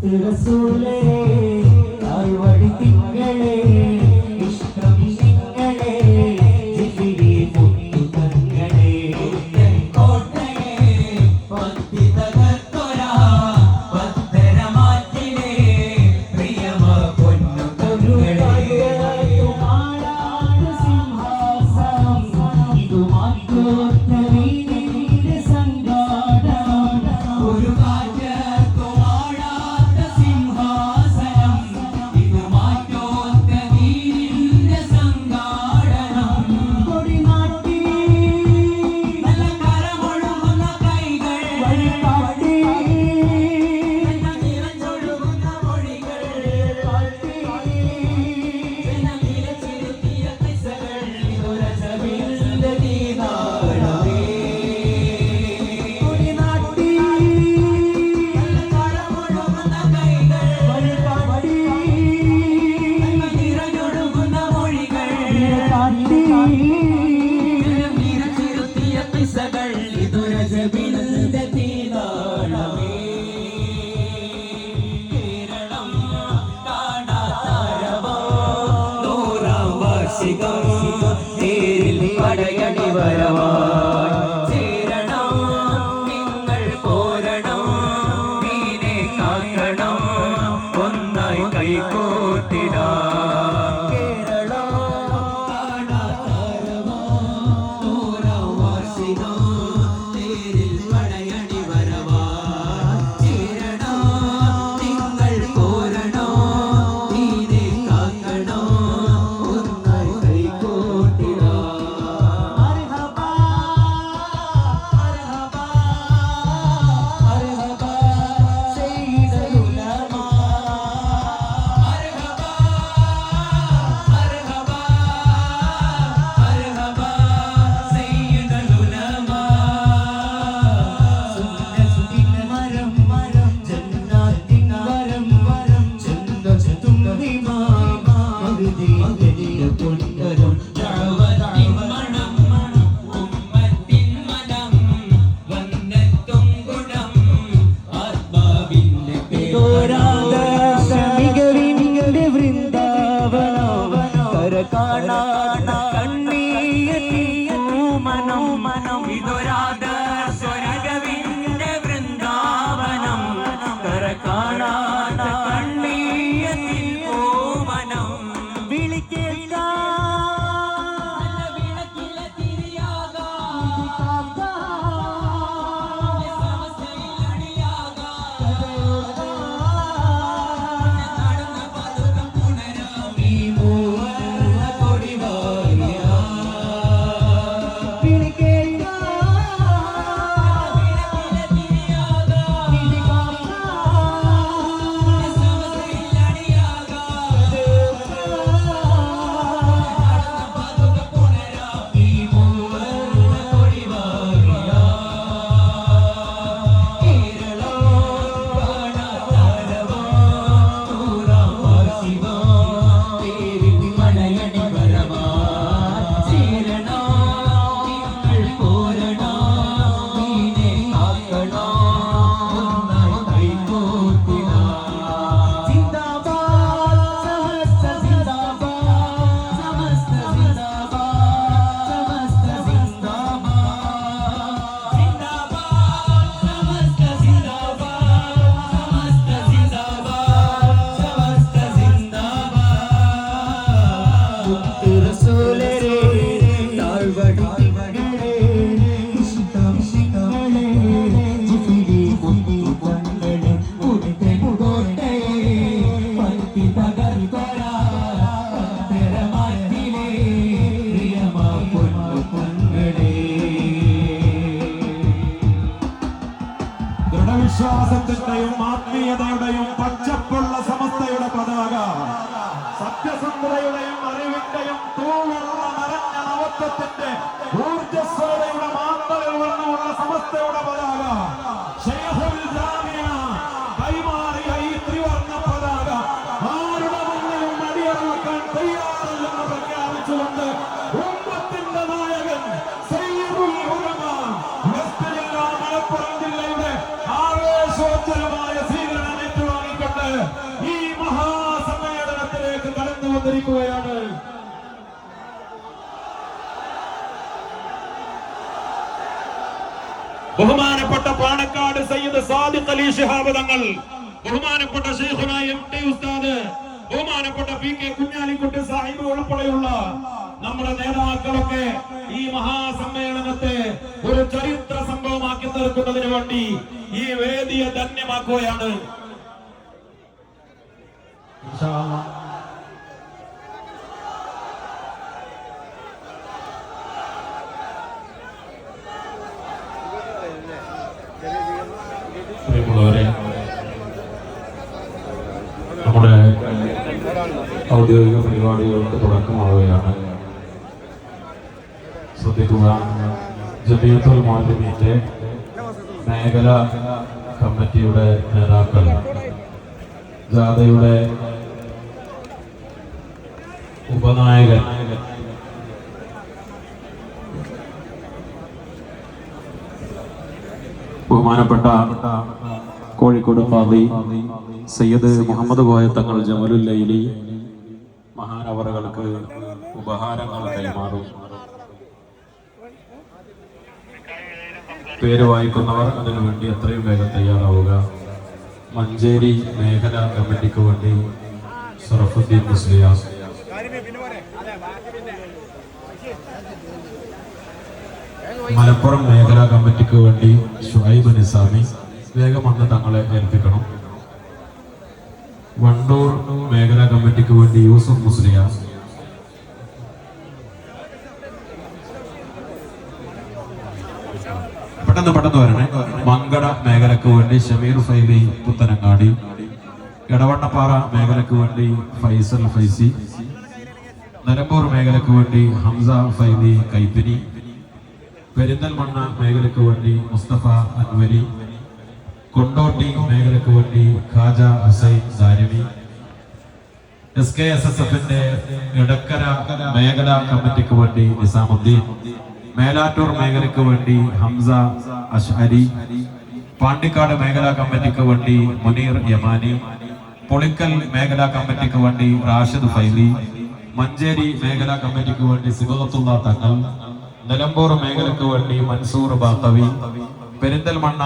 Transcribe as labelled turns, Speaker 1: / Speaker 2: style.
Speaker 1: റസൂലേ താഴ്വഴി തിങ്കളേ ഇഷ്ടം നിങ്ങളെ ജിഫിരി മുത്തു തങ്ങളെ കോട്ടയെ പത്തി തകർത്തോരാ പത്തര മാറ്റിലെ പ്രിയമ പൊന്നു തങ്ങളെ മാളാട് സിംഹാസനം ഇതു മാറ്റോത്ത വീടിന്റെ സംഘാടനം ഒരു പടയണി വരവായി ചേരണം നിങ്ങൾ പോരണം നീനെ കാക്കണം ഒന്നായി കൈകോർത്തിടാം
Speaker 2: വിശ്വാസത്തിന്റെയും ആത്മീയതയുടെയും പച്ചപ്പുള്ള സമസ്തയുടെ പതാക സത്യസന്ധതയുടെയും അറിവിന്റെയും തൂവുള്ള നിറഞ്ഞ നവത്വത്തിന്റെ ഊർജ്ജസ്വലതയുടെ മാന്തളിൽ വന്നുമുള്ള സമസ്തയുടെ പതാക കൈമാറിയ ഈ ത്രിവർണ്ണ പതാക ആരുടെ മുന്നിലും അടിയറക്കാൻ തയ്യാറല്ലെന്ന് പ്രഖ്യാപിച്ചുകൊണ്ട് ഉമ്മത്തിന്റെ നായകൻ സയ്യിദുൽ ഉലമ വെസ്റ്റ് ജില്ല മലപ്പുറം ജില്ലയുടെ ആവേശോജ്വലമായ സ്വീകരണം ഏറ്റുവാങ്ങിക്കൊണ്ട് വന്നിരിക്കുകയാണ്. ബഹുമാനപ്പെട്ട പാണക്കാട് സയ്യിദ് സാദിഖ് അലി ശിഹാബ് തങ്ങൾ, ബഹുമാനപ്പെട്ട ശൈഖുന എം.ടി. ഉസ്താദ്, ബഹുമാനപ്പെട്ട പി.കെ. കുഞ്ഞാലിക്കുട്ടി സാഹിബ് ഉൾപ്പെടെയുള്ള നമ്മുടെ നേതാക്കളൊക്കെ ഈ മഹാസമ്മേളനത്തെ ഒരു ചരിത്ര സംഭവമാക്കി തീർക്കുന്നതിന് വേണ്ടി ഈ വേദിയെ ധന്യമാക്കുകയാണ്. ഇൻഷാ അല്ലാഹ് നമ്മുടെ ഔദ്യോഗിക പരിപാടികൾക്ക് തുടക്കമാവുകയാണ്. ശ്രദ്ധിക്കുക, ജമിയത്തുൽ മുഅല്ലിമീന്റെ മേഖല കമ്മിറ്റിയുടെ നേതാക്കൾ ജാഥയുടെ ഉപനായകൻ ബഹുമാനപ്പെട്ട കോഴിക്കോട് ഖാദി സയ്യിദ് മുഹമ്മദ് കോയ തങ്ങൾ ജമലുൽ ലൈലി മഹാനവറുകൾക്ക് ഉപഹാരങ്ങൾ കൈമാറും. പേര് വായിക്കുന്നവർ അതിനുവേണ്ടി എത്രയും വേഗം തയ്യാറാവുക. മഞ്ചേരി മേഖല കമ്മിറ്റിക്ക് വേണ്ടി സറഫുദ്ദീൻ മുസ്ലിയാർ, മലപ്പുറം മേഖല കമ്മിറ്റിക്ക് വേണ്ടി ഷുഐബ് നിസാമി, വേഗം വന്ന് തങ്ങളെ ഏൽപ്പിക്കണം. വണ്ടൂർ മേഖല കമ്മിറ്റിക്ക് വേണ്ടി യൂസുഫ് മുസ്ലിയാർ, പെട്ടെന്ന് വരണേ. മങ്കട മേഖലക്ക് വേണ്ടി ഷമീർ ഫൈലി പുത്തനങ്ങാടി, എടവണ്ണപ്പാറ മേഖലക്ക് വേണ്ടി ഫൈസൽ ഫൈസി, നിലമ്പൂർ മേഖലക്ക് വേണ്ടി ഹംസ ഫൈലി കൈപ്പിനി, പെരിന്തൽമണ്ണ മേഖലക്ക് വേണ്ടി മുസ്തഫ അൻവരി, കൊണ്ടോട്ടി മേഖലക്ക് വേണ്ടി ഖാജ ഹുസൈൻ ദാരിമി, SKSSFന്റെ ഇടക്കര മേഖല കമ്മിറ്റിക്ക് വേണ്ടി നിസാമുദ്ദീൻ, മേലാറ്റൂർ മേഖലക്ക് വേണ്ടി ഹംസ അഷ്അരി, പാണ്ടിക്കാട് മേഖല കമ്മിറ്റിക്ക് വേണ്ടി മുനീർ യമാനി, പൊളിക്കൽ മേഖല കമ്മിറ്റിക്ക് വേണ്ടി റാഷിദ് ഫൈലി, മഞ്ചേരി മേഖല കമ്മിറ്റിക്ക് വേണ്ടി സിബഗത്തുള്ള തങ്ങൾ, നിലമ്പൂർ മേഖലക്ക് വേണ്ടി മൻസൂർ ബാത്തവി, പെരിന്തൽമണ്ണ